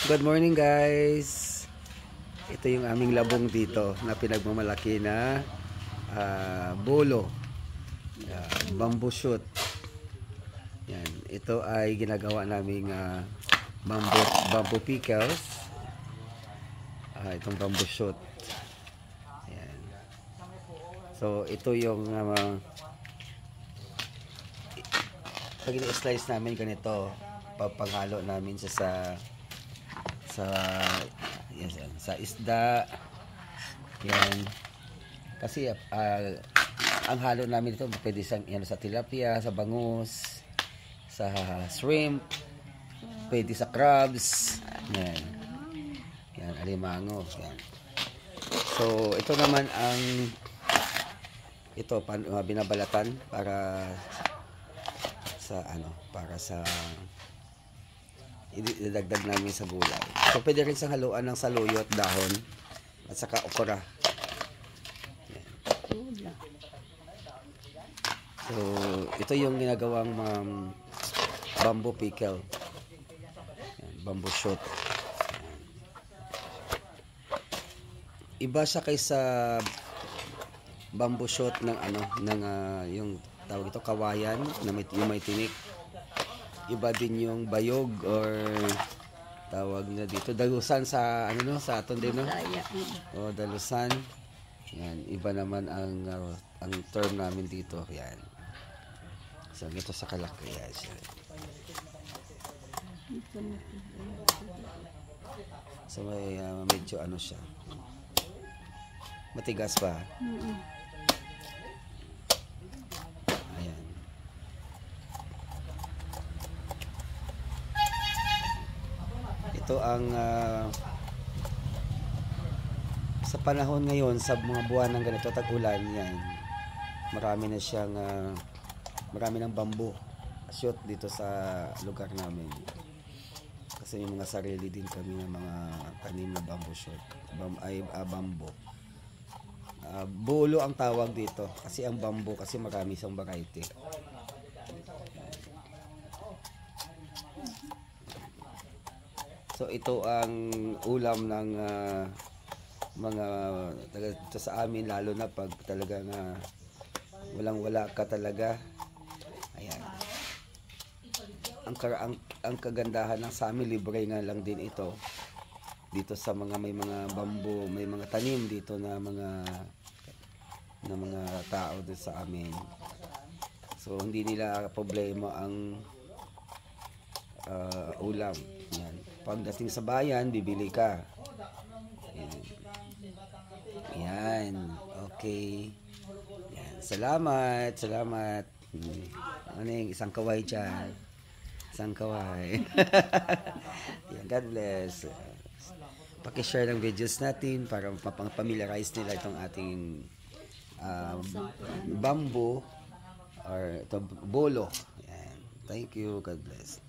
Good morning guys. Ito yung aming labong dito na pinagmamalaki na bolo, bamboo shoot. Yan. Ito ay ginagawa naming bamboo pickles. Itong bamboo shoot. Yan. So ito yung pag i-slice namin ganito, papanghalo namin siya sa isda. Yan. Kasi ang halo namin ito pwede sa tilapia, sa bangus, sa shrimp, pwede sa crabs. Yan. Yan, alimango. Yan. So ito naman ang binabalatan para sa idadagdag namin sa gulay. So pwede rin sa haluan ng saluyot, dahon at saka okra. Yan. So ito yung ginagawang bamboo pickle. Yan, bamboo shoot. Yan. Iba siya kaysa bamboo shoot ng yung tawag ito kawayan na may tinik. Iba din yung bayog or tawag na dito dalusan sa sa aton din, no? O dalusan. Yan, iba naman ang term namin dito. Yan. So ito sa kalaki yan. So may medyo siya. Matigas pa. Ito ang sa panahon ngayon, sa mga buwan ng ganito tag-ulan, yan, marami ng bamboo shoot dito sa lugar namin, kasi yung mga sarili din kami ng mga tanim na bamboo shoot, bamboo. Bolo ang tawag dito kasi ang bamboo kasi marami siyang variety. So ito ang ulam ng mga taga dito sa amin, lalo na pag talaga walang-wala ka talaga. Ayan. Ang kagandahan ng sa amin, libre nga lang din ito. Dito sa may mga bamboo, may mga tanim dito na mga tao dito sa amin. So hindi nila problema ang ulam. Yan. Pagdating sa bayan, bibili ka. Yan. Okay. Yan. Salamat. Ano yung isang kaway dyan? Isang kaway. Yan. God bless. Pakishare ng videos natin para mapang-familiarize nila itong ating bamboo or ito, bolo. Yan. Thank you. God bless.